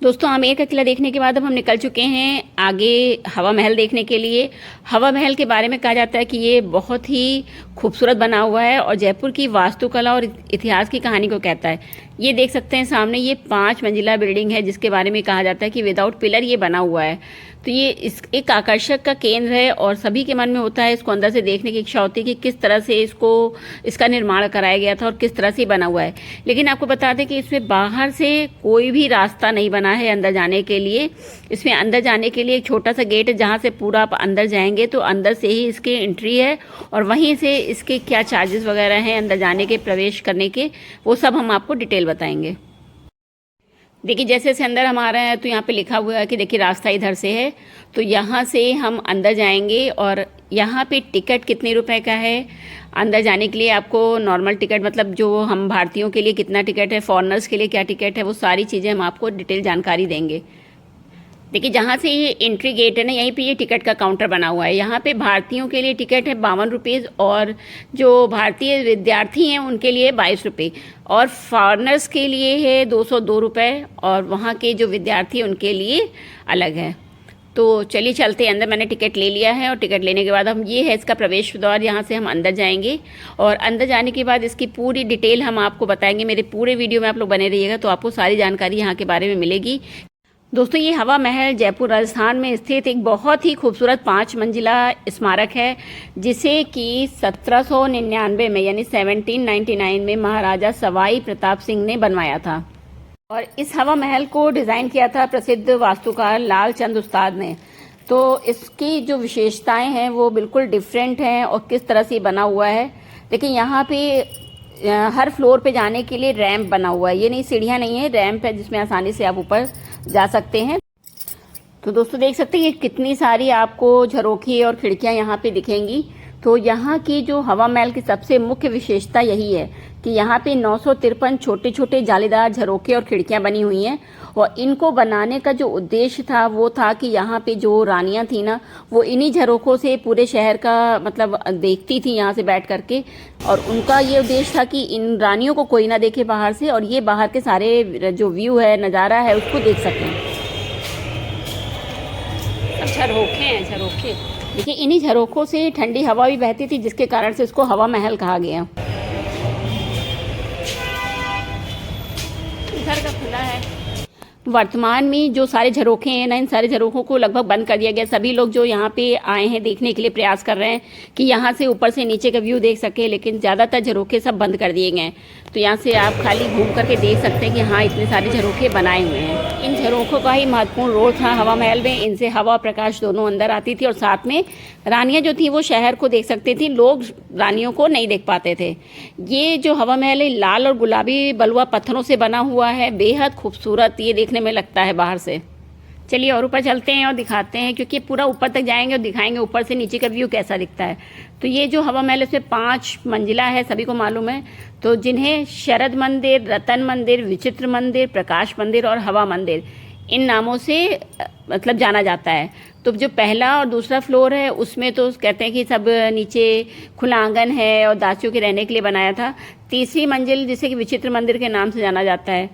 दोस्तों आमेर का किला देखने के बाद अब हम निकल चुके हैं आगे हवा महल देखने के लिए। हवा महल के बारे में कहा जाता है कि ये बहुत ही खूबसूरत बना हुआ है और जयपुर की वास्तुकला और इतिहास की कहानी को कहता है। ये देख सकते हैं सामने, ये 5 मंजिला बिल्डिंग है जिसके बारे में कहा जाता है कि विदाउट पिलर ये बना हुआ है। तो ये इस एक आकर्षक का केंद्र है और सभी के मन में होता है इसको अंदर से देखने की इच्छा होती है कि किस तरह से इसका निर्माण कराया गया था और किस तरह से बना हुआ है। लेकिन आपको बता दें कि इसमें बाहर से कोई भी रास्ता नहीं बना है अंदर जाने के लिए। इसमें अंदर जाने के लिए एक छोटा सा गेट है जहाँ से पूरा आप अंदर जाएंगे तो अंदर से ही इसकी एंट्री है और वहीं से इसके क्या चार्जेस वगैरह हैं अंदर जाने के, प्रवेश करने के, वो सब हम आपको डिटेल बताएंगे। देखिए जैसे जैसे अंदर हम आ रहे हैं तो यहाँ पे लिखा हुआ है कि देखिए रास्ता इधर से है, तो यहाँ से हम अंदर जाएंगे और यहाँ पे टिकट कितने रुपए का है अंदर जाने के लिए। आपको नॉर्मल टिकट मतलब जो हम भारतीयों के लिए कितना टिकट है, फॉरेनर्स के लिए क्या टिकट है, वो सारी चीज़ें हम आपको डिटेल जानकारी देंगे। देखिए जहाँ से ये एंट्री गेट है ना, यहीं पे ये टिकट का काउंटर बना हुआ है। यहाँ पे भारतीयों के लिए टिकट है 52 रुपीज़ और जो भारतीय विद्यार्थी हैं उनके लिए 22 रुपये और फॉरेनर्स के लिए है 202 रुपये और वहाँ के जो विद्यार्थी हैं उनके लिए अलग है। तो चलिए चलते हैं अंदर। मैंने टिकट ले लिया है और टिकट लेने के बाद हम ये है इसका प्रवेश द्वार, यहाँ से हम अंदर जाएंगे और अंदर जाने के बाद इसकी पूरी डिटेल हम आपको बताएंगे। मेरे पूरे वीडियो में आप लोग बने रहिएगा तो आपको सारी जानकारी यहाँ के बारे में मिलेगी। दोस्तों ये हवा महल जयपुर राजस्थान में स्थित एक बहुत ही खूबसूरत 5 मंजिला स्मारक है जिसे कि 1799 में यानी 1799 में महाराजा सवाई प्रताप सिंह ने बनवाया था और इस हवा महल को डिज़ाइन किया था प्रसिद्ध वास्तुकार लालचंद उस्ताद ने। तो इसकी जो विशेषताएं हैं वो बिल्कुल डिफरेंट हैं और किस तरह से बना हुआ है। देखिए यहाँ पे हर फ्लोर पे जाने के लिए रैंप बना हुआ है, ये नहीं सीढ़ियाँ नहीं है, रैंप है जिसमें आसानी से आप ऊपर जा सकते हैं। तो दोस्तों देख सकते हैं ये कितनी सारी आपको झरोखी और खिड़कियां यहाँ पे दिखेंगी। तो यहाँ की जो हवा महल की सबसे मुख्य विशेषता यही है कि यहाँ पे 953 छोटे छोटे जालीदार झरोखे और खिड़कियां बनी हुई हैं और इनको बनाने का जो उद्देश्य था वो था कि यहाँ पे जो रानियां थी ना, वो इन्हीं झरोखों से पूरे शहर का मतलब देखती थी यहाँ से बैठ करके और उनका ये उद्देश्य था कि इन रानियों को कोई ना देखे बाहर से और ये बाहर के सारे जो व्यू है, नज़ारा है, उसको देख सकें। झरोखे हैं, झरोखे देखिए, इन्हीं झरोखों से ठंडी हवा भी बहती थी जिसके कारण से इसको हवा महल कहा गया। इधर का खुला है। वर्तमान में जो सारे झरोखे हैं ना, इन सारे झरोखों को लगभग बंद कर दिया गया। सभी लोग जो यहाँ पे आए हैं देखने के लिए प्रयास कर रहे हैं कि यहाँ से ऊपर से नीचे का व्यू देख सके, लेकिन ज़्यादातर झरोखे सब बंद कर दिए गए हैं। तो यहाँ से आप खाली घूम करके देख सकते हैं कि हाँ इतने सारे झरोखे बनाए हुए हैं। इन झरोखों का ही महत्वपूर्ण रोल था हवा महल में। इनसे हवा और प्रकाश दोनों अंदर आती थी और साथ में रानियाँ जो थी वो शहर को देख सकती थी, लोग रानियों को नहीं देख पाते थे। ये जो हवा महल है लाल और गुलाबी बलुआ पत्थरों से बना हुआ है, बेहद खूबसूरत ये देखने में लगता है बाहर से। चलिए और ऊपर चलते हैं और दिखाते हैं, क्योंकि पूरा ऊपर तक जाएंगे और दिखाएंगे ऊपर से नीचे का व्यू कैसा दिखता है। तो ये जो हवा महल इसमें 5 मंजिला है, सभी को मालूम है। तो जिन्हें शरद मंदिर, रतन मंदिर, विचित्र मंदिर, प्रकाश मंदिर और हवा मंदिर इन नामों से मतलब जाना जाता है। तो जो पहला और दूसरा फ्लोर है उसमें तो कहते हैं कि सब नीचे खुला आंगन है और दासियों के रहने के लिए बनाया था। तीसरी मंजिल जिसे कि विचित्र मंदिर के नाम से जाना जाता है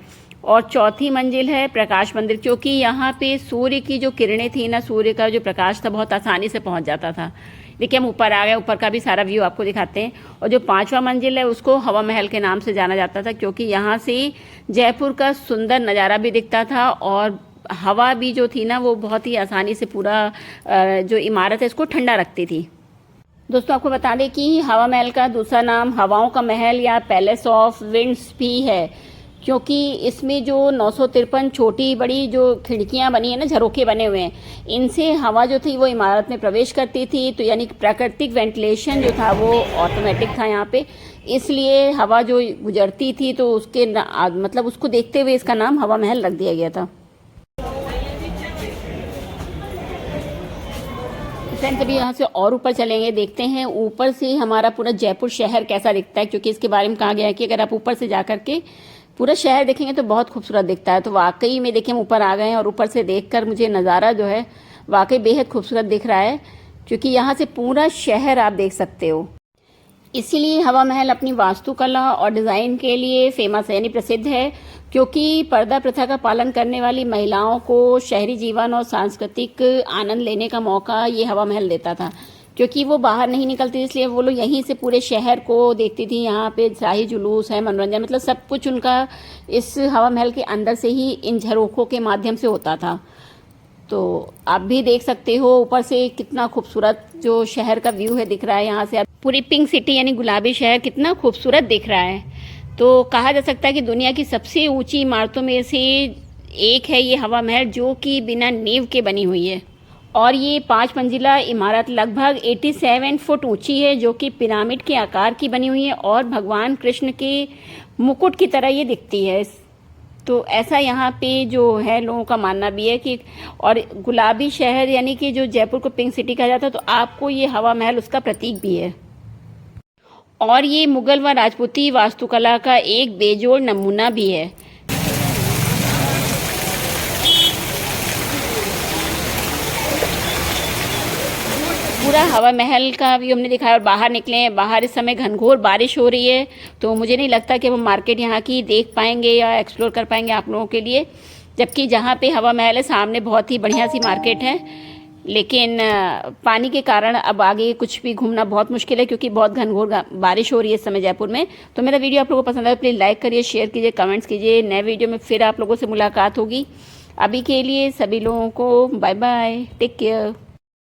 और चौथी मंजिल है प्रकाश मंदिर, क्योंकि यहाँ पे सूर्य की जो किरणें थी ना, सूर्य का जो प्रकाश था बहुत आसानी से पहुँच जाता था। देखिए हम ऊपर आ गए, ऊपर का भी सारा व्यू आपको दिखाते हैं। और जो 5वां मंजिल है उसको हवा महल के नाम से जाना जाता था, क्योंकि यहाँ से जयपुर का सुंदर नज़ारा भी दिखता था और हवा भी जो थी ना वो बहुत ही आसानी से पूरा जो इमारत है इसको ठंडा रखती थी। दोस्तों आपको बता दें कि हवा महल का दूसरा नाम हवाओं का महल या पैलेस ऑफ विंड्स भी है, क्योंकि इसमें जो 953 छोटी बड़ी जो खिड़कियां बनी है ना, झरोखे बने हुए हैं, इनसे हवा जो थी वो इमारत में प्रवेश करती थी। तो यानी प्राकृतिक वेंटिलेशन जो था वो ऑटोमेटिक था यहाँ पे, इसलिए हवा जो गुजरती थी तो उसके मतलब उसको देखते हुए इसका नाम हवा महल रख दिया गया था। फ्रेंड्स अभी यहाँ से और ऊपर चलेंगे, देखते हैं ऊपर से हमारा पूरा जयपुर शहर कैसा दिखता है, क्योंकि इसके बारे में कहा गया है कि अगर आप ऊपर से जा करके पूरा शहर देखेंगे तो बहुत खूबसूरत दिखता है। तो वाकई में देखिए हम ऊपर आ गए हैं और ऊपर से देखकर मुझे नज़ारा जो है वाकई बेहद खूबसूरत दिख रहा है, क्योंकि यहाँ से पूरा शहर आप देख सकते हो। इसीलिए हवा महल अपनी वास्तुकला और डिज़ाइन के लिए फेमस है, यानी प्रसिद्ध है, क्योंकि पर्दा प्रथा का पालन करने वाली महिलाओं को शहरी जीवन और सांस्कृतिक आनंद लेने का मौका ये हवा महल देता था। क्योंकि वो बाहर नहीं निकलती, इसलिए वो लोग यहीं से पूरे शहर को देखती थी। यहाँ पे शाही जुलूस है, मनोरंजन, मतलब सब कुछ उनका इस हवा महल के अंदर से ही इन झरोखों के माध्यम से होता था। तो आप भी देख सकते हो ऊपर से कितना खूबसूरत जो शहर का व्यू है दिख रहा है। यहाँ से आप पूरी पिंक सिटी यानी गुलाबी शहर कितना खूबसूरत दिख रहा है। तो कहा जा सकता है कि दुनिया की सबसे ऊंची इमारतों में से एक है ये हवा महल, जो कि बिना नींव के बनी हुई है। और ये 5 मंजिला इमारत लगभग 87 फुट ऊंची है, जो कि पिरामिड के आकार की बनी हुई है और भगवान कृष्ण के मुकुट की तरह ये दिखती है। तो ऐसा यहाँ पे जो है लोगों का मानना भी है कि, और गुलाबी शहर यानी कि जो जयपुर को पिंक सिटी कहा जाता है, तो आपको ये हवा महल उसका प्रतीक भी है। और ये मुगल व राजपूती वास्तुकला का एक बेजोड़ नमूना भी है। पूरा हवा महल का व्यू हमने दिखाया और बाहर निकले हैं। बाहर इस समय घनघोर बारिश हो रही है, तो मुझे नहीं लगता कि हम मार्केट यहाँ की देख पाएंगे या एक्सप्लोर कर पाएंगे आप लोगों के लिए। जबकि जहाँ पे हवा महल है सामने बहुत ही बढ़िया सी मार्केट है, लेकिन पानी के कारण अब आगे कुछ भी घूमना बहुत मुश्किल है, क्योंकि बहुत घनघोर बारिश हो रही है इस समय जयपुर में। तो मेरा वीडियो आप लोगों को पसंद आया प्लीज़ लाइक करिए, शेयर कीजिए, कमेंट्स कीजिए। नए वीडियो में फिर आप लोगों से मुलाकात होगी। अभी के लिए सभी लोगों को बाय बाय, टेक केयर।